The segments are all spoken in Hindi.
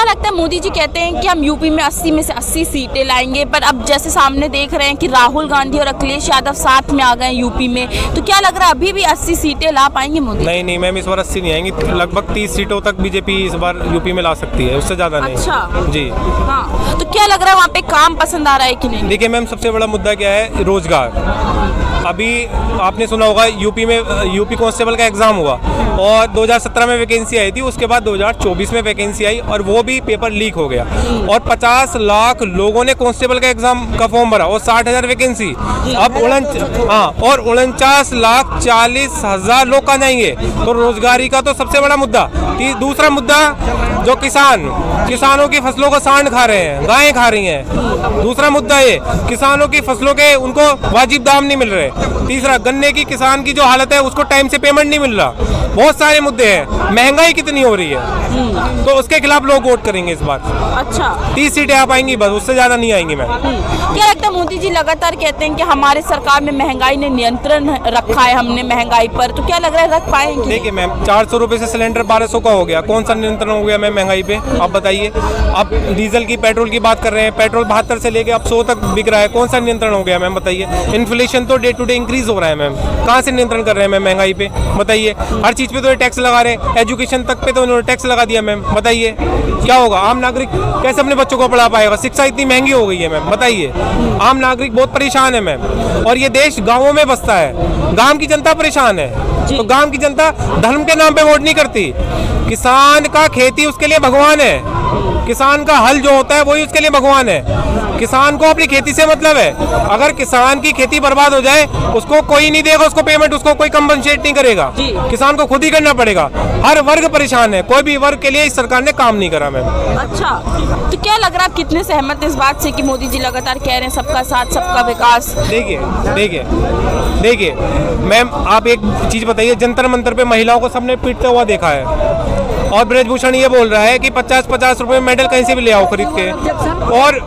लगता है मोदी जी कहते हैं कि हम यूपी में 80 में से 80 सीटें लाएंगे, पर अब जैसे सामने देख रहे हैं कि राहुल गांधी और अखिलेश यादव साथ में आ गए यूपी में, तो क्या लग रहा है अभी भी 80 सीटें ला पाएंगे मोदी? नहीं मैम, इस बार 80 नहीं आएंगी, लगभग 30 सीटों तक बीजेपी इस बार यूपी में ला सकती है, उससे ज़्यादा नहीं। अच्छा जी हाँ, तो क्या लग रहा है वहाँ पे काम पसंद आ रहा है कि नहीं? देखिए मैम, सबसे बड़ा मुद्दा क्या है, रोजगार। अभी आपने सुना होगा यूपी में यूपी कांस्टेबल का एग्ज़ाम हुआ और 2017 में वैकेंसी आई थी, उसके बाद 2024 में वैकेंसी आई और वो भी पेपर लीक हो गया और 50 लाख लोगों ने कांस्टेबल का एग्ज़ाम का फॉर्म भरा और 60,000 वैकेंसी। अब 49,40,000 लोग कहाँ जाएंगे? तो रोजगारी का तो सबसे बड़ा मुद्दा। दूसरा मुद्दा, जो किसानों की फसलों को सांड खा रहे हैं, गायें खा रही हैं। दूसरा मुद्दा ये, किसानों की फसलों के उनको वाजिब दाम नहीं मिल रहे। तीसरा, गन्ने की किसान की जो हालत है उसको टाइम से पेमेंट नहीं मिल रहा। बहुत सारे मुद्दे हैं। महंगाई कितनी हो रही है, तो उसके खिलाफ लोग वोट करेंगे इस बार। अच्छा, 30 सीटें आ पाएंगी बस, उससे ज्यादा नहीं आएंगी मैम। क्या लगता है मोदी जी लगातार कहते हैं कि हमारे सरकार में महंगाई ने नियंत्रण रखा है, हमने महंगाई पर, तो क्या लग रहा है रख पाएंगे? देखिए मैम, 400 रुपए से सिलेंडर 1200 का हो गया, कौन सा नियंत्रण हो गया मैम महंगाई पे? आप बताइए। अब डीजल की, पेट्रोल की बात कर रहे हैं, पेट्रोल 72 से लेके अब 100 तक बिक रहा है, कौन सा नियंत्रण हो गया मैम? बताइए। इन्फ्लेशन तो डे टू डे इंक्रीज हो रहा है मैम, कहाँ से नियंत्रण कर रहे हैं मैम महंगाई पे? बताइए। हर चीज पे तो ये टैक्स लगा रहे हैं, एजुकेशन तक पे तो उन्होंने टैक्स लगा दिया मैम। बताइए क्या होगा? आम नागरिक कैसे अपने बच्चों को पढ़ा पाएगा? शिक्षा इतनी महंगी हो गई है मैम, बताइए। आम नागरिक बहुत परेशान है मैम, और ये देश गाँवों में बसता है, गाँव की जनता परेशान है। तो गाँव की जनता धर्म के नाम पे वोट नहीं करती। किसान का खेती उसके लिए भगवान है, किसान का हल जो होता है वही उसके लिए भगवान है। किसान को अपनी खेती से मतलब है। अगर किसान की खेती बर्बाद हो जाए, उसको कोई नहीं देगा, उसको पेमेंट, उसको कोई कंपनसेट नहीं करेगा, किसान को खुद ही करना पड़ेगा। हर वर्ग परेशान है, कोई भी वर्ग के लिए इस सरकार ने काम नहीं करा मैम। अच्छा, तो क्या लग रहा है आप कितने सहमत हैं इस बात से कि मोदी जी लगातार कह रहे हैं सबका साथ सबका विकास? देखिए मैम, आप एक चीज बताइए, जंतर मंतर पे महिलाओं को सबने पीटते हुआ देखा है, और ब्रजभूषण ये बोल रहा है कि 50-50 रुपए में मेडल कहीं से भी ले आओ खरीद के, और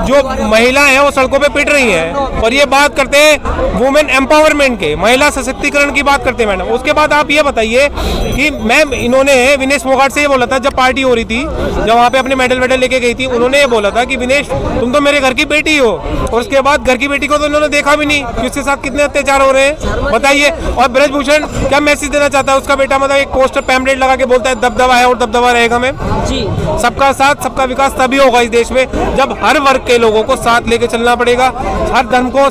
जो महिला है वो सड़कों पे पिट रही हैं, और ये बात करते हैं वुमेन एम्पावरमेंट के, महिला सशक्तिकरण की बात करते हैं मैडम। उसके बाद आप ये बताइए कि मैम, इन्होंने विनेश फोगाट से ये बोला था जब पार्टी हो रही थी, जब वहाँ पे अपने मेडल लेके गई थी, उन्होंने ये बोला था कि विनेश तुम तो मेरे घर की बेटी हो, और उसके बाद घर की बेटी को तो उन्होंने देखा भी नहीं कि उसके साथ कितने अत्याचार हो रहे हैं, बताइए। और ब्रजभूषण क्या मैसेज देना चाहता है? उसका बेटा मतलब एक पोस्टर पैम्पलेट लगा के बोलता है दबदबा है और दबदबा रहेगा मैम जी। सबका साथ सबका विकास तभी होगा इस देश में जब हर वर्ग के लोगों को साथ लेके चलना पड़ेगा, हर धर्म को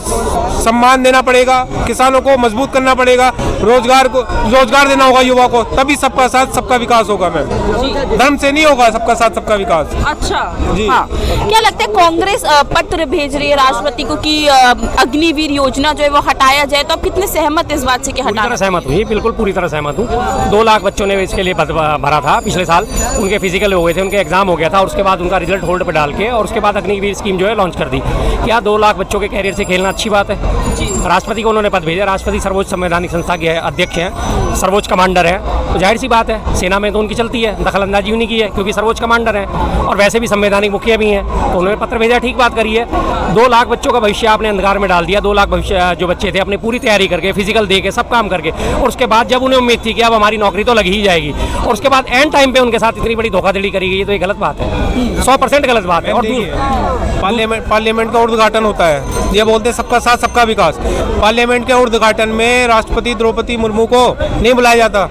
सम्मान देना पड़ेगा, किसानों को मजबूत करना पड़ेगा, रोजगार देना होगा युवा को, तभी सबका साथ सबका विकास होगा मैम। धर्म से नहीं होगा सबका साथ सबका विकास। अच्छा जी हाँ। क्या लगता है कांग्रेस पत्र भेज रही है राष्ट्रपति को कि अग्निवीर योजना जो है वो हटाया जाए, तो आप कितने सहमत इस बात से कि हटाना? सहमत हूँ, बिल्कुल पूरी तरह सहमत हूँ। 2 लाख बच्चों ने इसके लिए भरा था पिछले साल, उनके फिजिकल हो गए थे, उनके एग्जाम हो गया था, और उसके बाद उनका रिजल्ट होल्ड पर डाल के और उसके बाद अग्निवीर स्कीम जो है लॉन्च कर दी। क्या 2 लाख बच्चों के कैरियर से खेलना अच्छी बात है? राष्ट्रपति को उन्होंने पद भेजा, राष्ट्रपति सर्वोच्च संवैधानिक संस्था के अध्यक्ष हैं, सर्वोच्च कमांडर है, तो जाहिर सी बात है सेना में तो उनकी चलती है, दखलंदाजी उन्हीं की है क्योंकि सर्वोच्च कमांडर है और वैसे भी संवैधानिक मुखिया भी हैं, तो उन्होंने पत्र भेजा, ठीक बात करी है। 2 लाख बच्चों का भविष्य आपने अंधकार में डाल दिया। 2 लाख भविष्य जो बच्चे थे अपनी पूरी तैयारी करके, फिजिकल दे के, सब काम करके, और उसके बाद जब उन्हें उम्मीद थी कि अब हमारी नौकरी तो लगी ही जाएगी, और उसके बाद एंड टाइम पे उनके साथ इतनी बड़ी धोखाधड़ी करी गई, तो ये गलत बात है, 100% गलत बात है। और पार्लियामेंट का उद्घाटन होता है, ये बोलते हैं सबका साथ सबका विकास। पार्लियामेंट के उद्घाटन में राष्ट्रपति द्रौपदी मुर्मू को नहीं बुलाया जाता।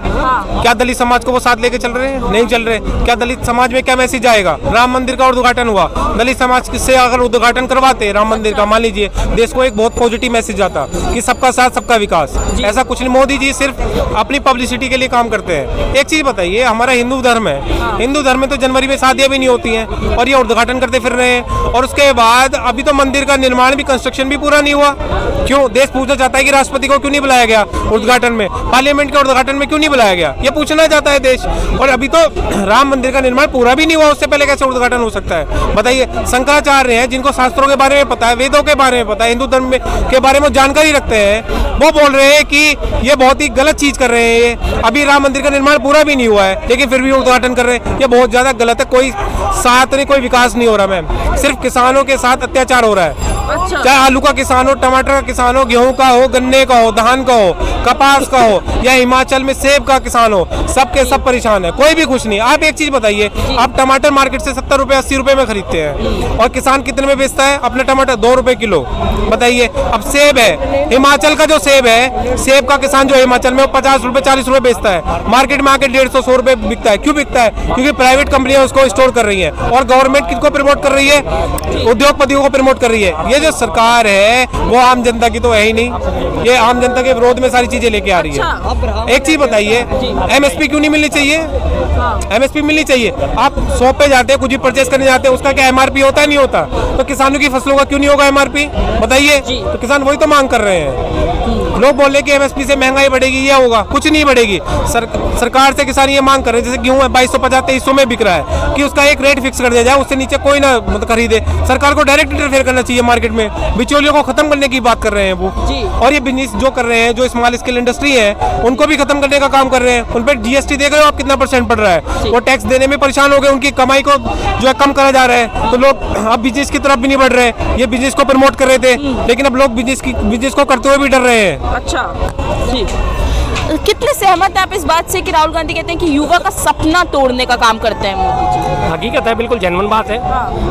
क्या दलित समाज को वो साथ लेके चल रहे हैं? नहीं चल रहे। क्या दलित समाज में क्या मैसेज आएगा? राम मंदिर का उद्घाटन हुआ, दलित समाज से अगर उद्घाटन करवाते राम मंदिर का, मान लीजिए, देश को एक बहुत पॉजिटिव मैसेज आता कि सबका साथ सबका विकास। ऐसा कुछ नहीं, मोदी जी सिर्फ अपनी पब्लिसिटी के लिए काम करते हैं। एक चीज बताइए, हमारा हिंदू धर्म है, हिंदू धर्म में तो जनवरी में शादियां भी नहीं होती हैं, और ये उद्घाटन करते फिर रहे हैं। और उसके बाद अभी तो मंदिर का निर्माण भी, कंस्ट्रक्शन भी पूरा नहीं हुआ। क्यों? देश पूछना चाहता है कि राष्ट्रपति को क्यों नहीं बुलाया गया उद्घाटन में, पार्लियामेंट के उद्घाटन में क्यों नहीं बुलाया गया, ये पूछना चाहता है देश। और अभी तो राम मंदिर का निर्माण पूरा भी नहीं हुआ, उससे पहले कैसे उद्घाटन हो सकता है? बताइए। शंकराचार्य हैं, जिनको शास्त्रों के बारे में पता है, वेदों के बारे में पता है, हिंदू धर्म के बारे में जानकारी रखते हैं, वो बोल रहे हैं कि ये बहुत ही गलत चीज कर रहे हैं। अभी राम मंदिर का निर्माण पूरा भी नहीं हुआ है। है, लेकिन फिर भी उद्घाटन कर रहे हैं। ये बहुत ज़्यादा गलत है। कोई साथ नहीं, कोई विकास नहीं हो रहा मैम, सिर्फ किसानों के साथ अत्याचार हो रहा है। अच्छा। चाहे आलू का किसान हो, टमाटर का किसान हो, गेहूं का हो, गन्ने का हो, धान का हो, कपास का हो, या हिमाचल में सेब का किसान हो, सबके सब परेशान है, कोई भी खुश नहीं। आप एक चीज बताइए, आप टमाटर मार्केट से 70 रुपए 80 रुपए में खरीदते हैं और किसान कितने में बेचता है अपने टमाटर? 2 रुपए किलो। बताइए। अब सेब है, हिमाचल का जो सेब है, सेब का किसान जो हिमाचल में वो 50 रुपए 40 रुपए बेचता है, मार्केट में आके 150 100 रुपए बिकता है। क्यों बिकता है? क्योंकि प्राइवेट कंपनियां उसको स्टोर कर रही है और गवर्नमेंट किसको प्रमोट कर रही है? उद्योगपतियों को प्रमोट कर रही है। ये जो सरकार है वो आम जनता की तो है ही नहीं, ये आम जनता के विरोध में सारी चीजें लेके आ रही है। एक चीज बताइए, एमएसपी क्यों नहीं मिलनी चाहिए? एमएसपी मिलनी चाहिए। आप शॉप पे जाते हैं, कुछ भी परचेस करने जाते हैं, उसका क्या एमआरपी होता है? नहीं होता। तो किसानों की फसलों का क्यों नहीं होगा एमआरपी? बताइए। तो किसान वही तो मांग कर रहे हैं। लोग बोल रहे कि एमएसपी से महंगाई बढ़ेगी, ये होगा, कुछ नहीं बढ़ेगी। सरकार से किसान ये मांग कर रहे हैं, जैसे गेहूं 2250 2300 में बिक रहा है, कि उसका एक रेट फिक्स कर दिया जाए, उससे नीचे कोई ना मतलब खरीदे। सरकार को डायरेक्ट इंटरफेयर करना चाहिए मार्केट में। बिचौलियों को खत्म करने की बात कर रहे हैं वो। और ये बिजनेस जो कर रहे हैं, जो स्मॉल स्केल इंडस्ट्री है, उनको भी खत्म करने का काम कर रहे हैं। उन पर जीएसटी देख रहे हो आप कितना % पड़ रहा है? वो टैक्स देने में परेशान हो गए, उनकी कमाई को जो है कम करा जा रहा है। तो लोग अब बिजनेस की तरफ भी नहीं बढ़ रहे। ये बिजनेस को प्रमोट कर रहे थे, लेकिन अब लोग बिजनेस को करते हुए भी डर रहे हैं। अच्छा जी। कितने सहमत हैं आप इस बात से कि राहुल गांधी कहते हैं कि युवा का सपना तोड़ने का काम करते हैं मोदी जी? हकीकत है, बिल्कुल जेन्युइन बात है।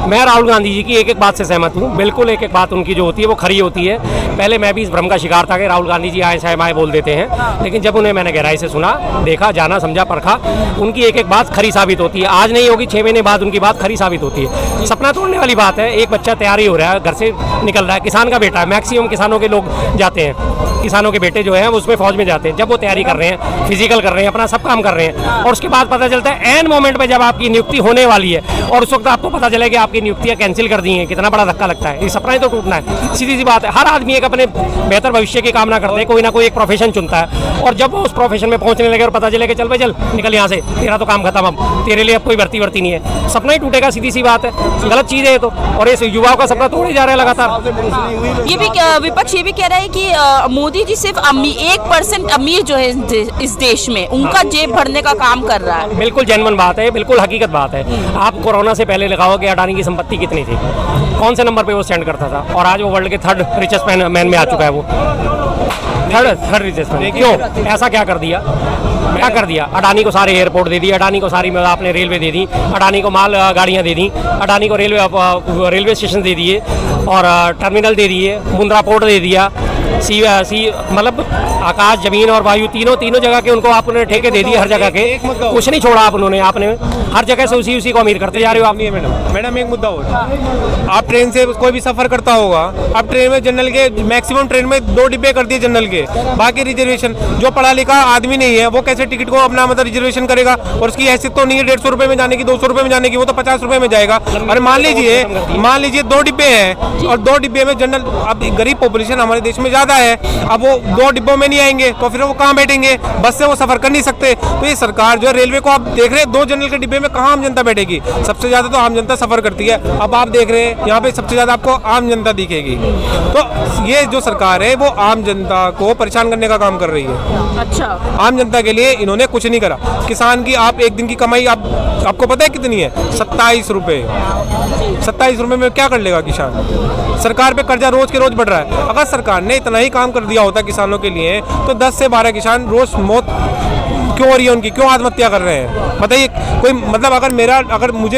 मैं राहुल गांधी जी की एक एक बात से सहमत हूँ, बिल्कुल एक एक बात उनकी जो होती है वो खरी होती है। पहले मैं भी इस भ्रम का शिकार था कि राहुल गांधी जी आए चाहे माए बोल देते हैं, लेकिन जब उन्हें मैंने गहराई से सुना, देखा, जाना, समझा, परखा, उनकी एक एक बात खरी साबित होती है। आज नहीं होगी, 6 महीने बाद उनकी बात खरी साबित होती है। सपना तोड़ने वाली बात है। एक बच्चा तैयारी हो रहा है, घर से निकल रहा है, किसान का बेटा है, मैक्सिमम किसानों के लोग जाते हैं, किसानों के बेटे जो हैं वो उसमें फौज में जाते हैं। जब वो तैयारी कर रहे हैं, फिजिकल कर रहे हैं, अपना सब काम कर रहे हैं, और उसके बाद पता चलता है एन मोमेंट पे जब आपकी नियुक्ति होने वाली है और उस वक्त आपको पता चले कि आपकी नियुक्तियां कैंसिल कर दी हैं, कितना बड़ा धक्का लगता है। ये सपना ही तो टूटना है, सीधी सी बात है। हर आदमी एक अपने बेहतर भविष्य की कामना करते हैं, कोई ना कोई एक प्रोफेशन चुनता है, और जब वो उस प्रोफेशन में पहुंचने लगे और पता चले कि चल भाई चल निकल यहाँ से, तेरा तो काम खत्म, अब तेरे लिए अब कोई भर्ती नहीं है, सपना ही टूटेगा, सीधी सी बात है। गलत चीज़ है ये तो, और ये युवाओं का सपना तोड़े जा रहा है लगातार। ये भी विपक्ष ये भी कह रहा है कि मोदी जी सिर्फ 1% अमीर जो है इस देश में, उनका जेब भरने का काम कर रहा है। बिल्कुल जेन्युइन बात है, बिल्कुल हकीकत बात है। आप कोरोना से पहले लगाओ कि अडानी की संपत्ति कितनी थी, कौन से नंबर पे वो स्टैंड करता था, और आज वो वर्ल्ड के 3rd रिचेस्ट मैन में आ चुका है। वो थर्ड रिचेस्ट मैन। क्यों? ऐसा क्या कर दिया? क्या कर दिया? अडानी को सारे एयरपोर्ट दे दिए, अडानी को सारी आपने रेलवे दे दी, अडानी को माल गाड़ियाँ दे दी, अडानी को रेलवे स्टेशन दे दिए और टर्मिनल दे दिए, मुंद्रा पोर्ट दे दिया, मतलब आकाश, जमीन और वायु तीनों जगह के उनको आपने ठेके दे दिए, हर जगह के, कुछ नहीं छोड़ा आपने हर जगह से उसी को अमीर करते जा रहे हो आप। मैडम एक मुद्दा और, आप ट्रेन से कोई भी सफर करता होगा, आप ट्रेन में जनरल के मैक्सिमम ट्रेन में 2 डिब्बे कर दिए जनरल के, बाकी रिजर्वेशन। जो पढ़ा लिखा आदमी नहीं है वो कैसे टिकट को अपना मतलब रिजर्वेशन करेगा? और उसकी हैसियत तो नहीं है 150 रुपए में जाने की, 200 रुपए में जाने की, वो तो 50 रुपए में जाएगा। और मान लीजिए 2 डिब्बे हैं और 2 डिब्बे में जनरल, अब गरीब पॉपुलेशन हमारे देश में ज्यादा है, अब वो 2 डिब्बों में नहीं आएंगे तो फिर वो कहाँ बैठेंगे? बस से वो सफर कर नहीं सकते। तो ये सरकार जो है, रेलवे को आप देख रहे हैं, 2 जनरल के डिब्बे में कहाँ आम जनता बैठेगी? सबसे ज्यादा तो आम जनता सफर करती है। अब आप देख रहे हैं यहाँ पे सबसे ज्यादा आपको आम जनता दिखेगी। तो ये जो सरकार है वो आम जनता को परेशान करने का काम कर रही है। अच्छा। आम जनता के लिए इन्होंने कुछ नहीं करा। किसान की आप एक दिन की कमाई आपको पता है कितनी है? 27 रुपए। 27 रुपए में क्या कर लेगा किसान? सरकार पे कर्जा रोज के रोज बढ़ रहा है। अगर सरकार ने इतना ही काम कर दिया होता किसानों के लिए, तो 10 से 12 किसान रोज मौत क्यों हो रही है उनकी, क्यों आत्महत्या कर रहे हैं? बताइए। कोई मतलब अगर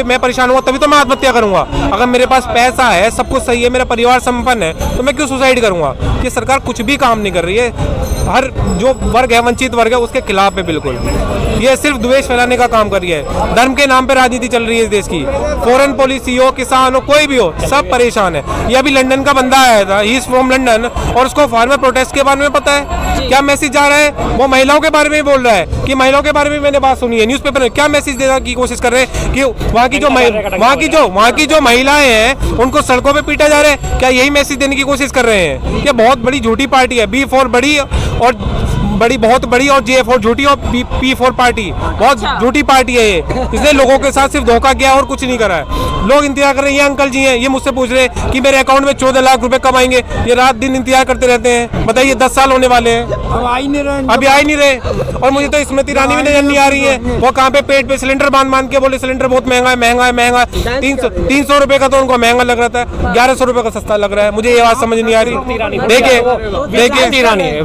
मैं परेशान हुआ तभी तो मैं आत्महत्या करूंगा। अगर मेरे पास पैसा है, सब कुछ सही है, मेरा परिवार संपन्न है, तो मैं क्यों सुसाइड करूंगा? ये सरकार कुछ भी काम नहीं कर रही है। हर जो वर्ग है, वंचित वर्ग है, उसके खिलाफ है बिल्कुल। ये सिर्फ द्वेष फैलाने का काम कर रही है। धर्म के नाम पे राजनीति चल रही है इस देश की। फॉरेन पॉलिसी हो, किसान हो, कोई भी हो, सब परेशान है। ये अभी लंदन का बंदा आया था, ही इज फ्रॉम लंदन, और उसको फार्मर प्रोटेस्ट के बारे में पता है क्या मैसेज जा रहा है? वो महिलाओं के बारे में बोल रहा है कि महिलाओं के बारे में मैंने बात सुनी है न्यूज़पेपर में। क्या मैसेज देने की कोशिश कर रहे हैं कि वहाँ की जो महिलाएं हैं उनको सड़कों पे पीटा जा रहा है? क्या यही मैसेज देने की कोशिश कर रहे हैं? ये बहुत बड़ी झूठी पार्टी है। B4 बहुत बड़ी और J4 झूठी और P4 पार्टी बहुत झूठी पार्टी है ये। इसने लोगों के साथ सिर्फ धोखा किया और कुछ नहीं करा है। लोग इंतजार कर रहे हैं। ये अंकल जी हैं, ये मुझसे पूछ रहे हैं कि मेरे अकाउंट में 14 लाख रुपए कब आएंगे। ये रात दिन इंतजार करते रहते हैं। बताइए 10 साल होने वाले हैं, अब आ ही नहीं रहे। अभी आ ही नहीं रहे। और मुझे तो स्मृति ईरानी भी नजर नहीं आ रही है। वो कहाँ पे पेट पे सिलेंडर बांध के बोले सिलेंडर बहुत महंगा है, महंगा है, महंगा है। 300 रुपए का तो उनको महंगा लग रहा था, 1100 रुपए का सस्ता लग रहा है। मुझे ये बात समझ नहीं आ रही। देखिए ईरानी है,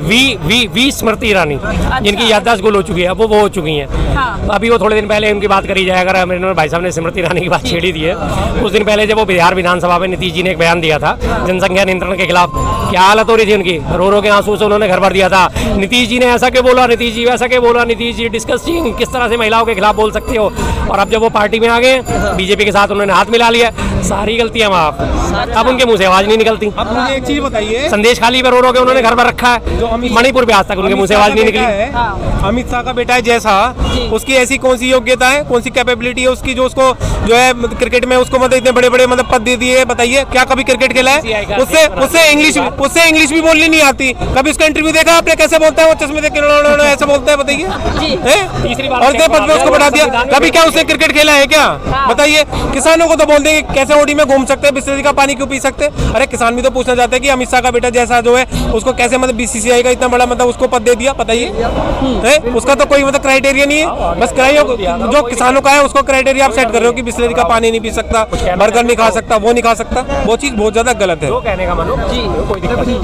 वी स्मृति ईरानी, जिनकी याददाश्त गुल हो चुकी है, अब वो हो चुकी हैं। हाँ। अभी वो थोड़े दिन पहले उनकी बात करी जाए, अगर मेरे भाई साहब ने स्मृति ईरानी की बात छेड़ी दी है, कुछ दिन पहले जब वो बिहार विधानसभा में नीतीश जी ने एक बयान दिया था जनसंख्या नियंत्रण के खिलाफ, क्या हालत हो रही थी उनकी, रो रो के आंसू से उन्होंने घर भर दिया था। नीतीश जी ने ऐसा क्यों बोला, नीतीश जी वैसा क्यों बोला, नीतीश जी डिस्कसिंग, किस तरह से महिलाओं के खिलाफ बोल सकते हो। और अब जब वो पार्टी में आ गए, बीजेपी के साथ उन्होंने हाथ मिला लिया, सारी गलतियां माफ। अब उनके मुंह से आवाज नहीं निकलती। अब मुझे एक चीज बताइए, संदेश खाली पे रो रो के उन्होंने घर पर रखा है, मणिपुर पे आज तक उनके मुंह से आवाज नहीं निकली। अमित शाह का बेटा है जैसा, उसकी ऐसी कौन सी योग्यता है, कौन सी कैपेबिलिटी है उसकी, जो उसको जो है क्रिकेट में उसको मतलब इतने बड़े बड़े मतलब पद दे दिए। बताइए क्या कभी क्रिकेट खेला है? उससे इंग्लिश भी बोलनी नहीं आती। कभी उसका इंटरव्यू देखा आपने, कैसे बोलता है वो, चश्मे देख के ऐसे बोलता है। बताइए, और इतने पद पे उसको बढ़ा दिया। कभी क्या उसने क्रिकेट खेला है क्या? बताइए। किसानों को तो बोल देंगे कैसे ओडी में घूम सकते हैं, बिस्लरी का पानी क्यों पी सकते हैं। अरे किसान भी तो पूछना चाहते हैं कि अमित शाह का बेटा जैसा जो है उसको कैसे मतलब बीसीसीआई का इतना बड़ा मतलब उसको पद दे दिया। बताइए, उसका तो कोई मतलब क्राइटेरिया नहीं है। बस जो किसानों का है उसको क्राइटेरिया आप सेट कर रहे हो कि बिस्लरी का पानी नहीं पी सकता, बर्गर नहीं खा सकता, वो नहीं खा सकता। वो चीज बहुत ज्यादा गलत है। कहने का मानो, कोई दिक्कत नहीं।